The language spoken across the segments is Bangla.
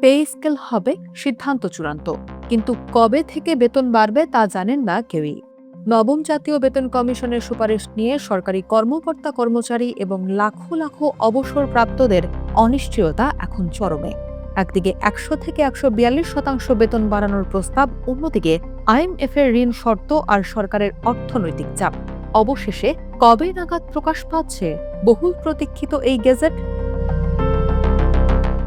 পে স্কেল হবে সিদ্ধান্ত চূড়ান্ত, কিন্তু কবে থেকে বেতন বাড়বে তা জানেন না কেউই। নবম জাতীয় বেতন কমিশনের সুপারিশ নিয়ে সরকারি কর্মকর্তা কর্মচারী এবং লাখো লাখো অবসরপ্রাপ্তদের অনিশ্চয়তা এখন চরমে। একদিকে ১০০ থেকে ১৪২% বেতন বাড়ানোর প্রস্তাব, অন্যদিকে আইএমএফ এর ঋণ শর্ত আর সরকারের অর্থনৈতিক চাপ। অবশেষে কবে নাগাদ প্রকাশ পাচ্ছে বহুল প্রতীক্ষিত এই গেজেট?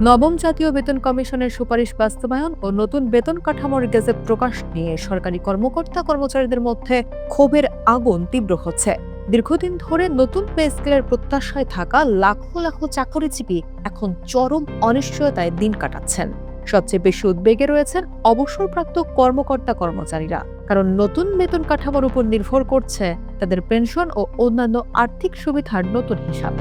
নবম জাতীয় বেতন কমিশনের সুপারিশ বাস্তবায়ন ও নতুন বেতন কাঠামোর গেজেট প্রকাশ নিয়ে সরকারি কর্মকর্তা কর্মচারীদের মধ্যে ক্ষোভের আগুন তীব্র হচ্ছে। দীর্ঘদিন ধরে নতুন পে স্কেলের প্রত্যাশায় থাকা লাখো লাখো চাকরিজীবী এখন চরম অনিশ্চয়তায় দিন কাটাচ্ছেন। সবচেয়ে বেশি উদ্বেগে রয়েছেন অবসরপ্রাপ্ত কর্মকর্তা কর্মচারীরা, কারণ নতুন বেতন কাঠামোর উপর নির্ভর করছে তাদের পেনশন ও অন্যান্য আর্থিক সুবিধার নতুন হিসাব।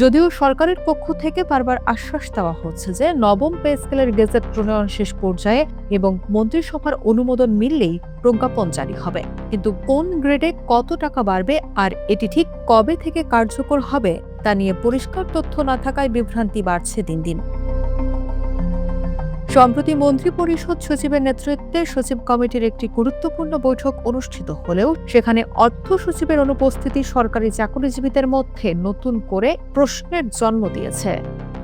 যদিও সরকারের পক্ষ থেকে বারবার আশ্বাস দেওয়া হচ্ছে যে নবম পে স্কেলের গেজেট প্রণয়ন শেষ পর্যায়ে এবং মন্ত্রিসভার অনুমোদন মিললেই প্রজ্ঞাপন জারি হবে, কিন্তু কোন গ্রেডে কত টাকা বাড়বে আর এটি ঠিক কবে থেকে কার্যকর হবে তা নিয়ে পরিষ্কার তথ্য না থাকায় বিভ্রান্তি বাড়ছে দিন দিন। সম্প্রতি মন্ত্রিপরিষদ সচিবের নেতৃত্বে সচিব কমিটির একটি গুরুত্বপূর্ণ বৈঠক অনুষ্ঠিত হলেও সেখানে অর্থ সচিবের অনুপস্থিতি সরকারি চাকরিজীবীদের মধ্যে নতুন করে প্রশ্নের জন্ম দিয়েছে।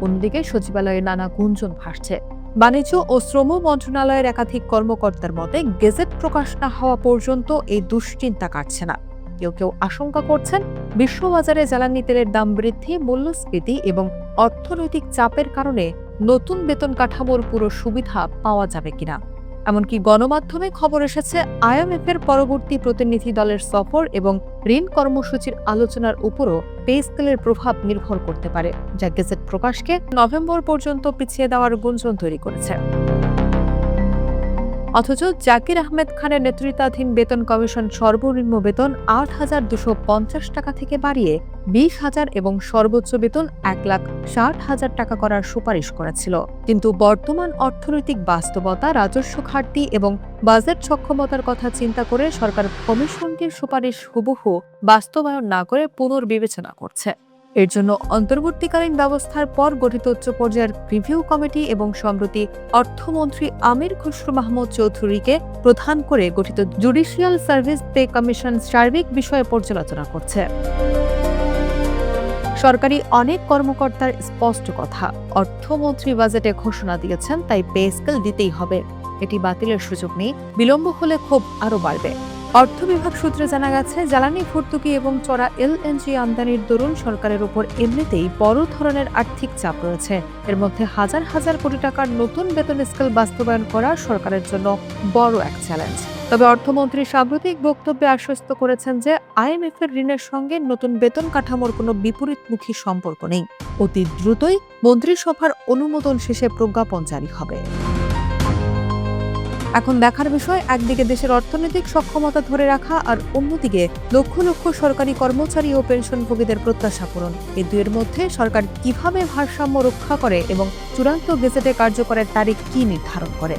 অন্যদিকে সচিবালয়ে নানা গুঞ্জন ভাসছে। বাণিজ্য ও শ্রম মন্ত্রণালয়ের একাধিক কর্মকর্তার মতে গেজেট প্রকাশ না হওয়া পর্যন্ত এই দুশ্চিন্তা কাটছে না। কেউ কেউ আশঙ্কা করছেন বিশ্ববাজারে জ্বালানি তেলের দাম বৃদ্ধি, মূল্যস্ফীতি এবং অর্থনৈতিক চাপের কারণে নতুন বেতন কাঠামোর পুরো সুবিধা পাওয়া যাবে কিনা। এমনকি গণমাধ্যমে খবর এসেছে আইএমএফ এর পরবর্তী প্রতিনিধি দলের সফর এবং ঋণ কর্মসূচির আলোচনার উপরও পে স্কেলের প্রভাব নির্ভর করতে পারে, যা গেজেট প্রকাশকে নভেম্বর পর্যন্ত পিছিয়ে দেওয়ার গুঞ্জন তৈরি করেছে। অথচ জাকির আহমেদ খানের নেতৃত্বাধীন বেতন কমিশন সর্বনিম্ন বেতন ৮,২৫০ টাকা থেকে বাড়িয়ে ২০,০০০ এবং সর্বোচ্চ বেতন ১,৬০,০০০ টাকা করার সুপারিশ করেছিল। কিন্তু বর্তমান অর্থনৈতিক বাস্তবতা, রাজস্ব ঘাটতি এবং বাজেট সক্ষমতার কথা চিন্তা করে সরকার কমিশনটির সুপারিশ হুবহু বাস্তবায়ন না করে পুনর্বিবেচনা করছে। এর জন্য অন্তর্বর্তীকালীন ব্যবস্থার পর গঠিত উচ্চ পর্যায়ের রিভিউ কমিটি এবং সম্প্রতি অর্থমন্ত্রী আমির খসরু মাহমুদ চৌধুরীকে প্রধান করে গঠিত জুডিশিয়াল সার্ভিস পে কমিশন সার্বিক বিষয়ে পর্যালোচনা করছে। সরকারি অনেক কর্মকর্তার স্পষ্ট কথা, অর্থমন্ত্রী বাজেটে ঘোষণা দিয়েছেন, তাই পে স্কেল দিতেই হবে। এটি বাতিলের সুযোগ নেই, বিলম্ব হলে ক্ষোভ আরও বাড়বে। অর্থ বিভাগ সূত্রে জানা গেছে, জ্বালানি ভর্তুকি এবং চড়া এলএনজি আমদানির দরুন সরকারের উপর এমনিতেই বড় ধরনের আর্থিক চাপ রয়েছে। এর মধ্যে হাজার হাজার কোটি টাকার নতুন বেতন স্কেল বাস্তবায়ন করা সরকারের জন্য বড় এক চ্যালেঞ্জ। তবে অর্থমন্ত্রী সাম্প্রতিক বক্তব্যে আশ্বস্ত করেছেন যে আইএমএফ এর ঋণের সঙ্গে নতুন বেতন কাঠামোর কোনো বিপরীতমুখী সম্পর্ক নেই। অতি দ্রুতই মন্ত্রিসভার অনুমোদন শেষে প্রজ্ঞাপন জারি হবে। এখন দেখার বিষয়, একদিকে দেশের অর্থনৈতিক সক্ষমতা ধরে রাখা আর অন্যদিকে লক্ষ লক্ষ সরকারি কর্মচারী ও পেনশনভোগীদের প্রত্যাশা পূরণ। এই দুয়ের মধ্যে সরকার কিভাবে ভারসাম্য রক্ষা করে এবং চূড়ান্ত গেজেটে কার্যকরের তারিখ কি নির্ধারণ করে।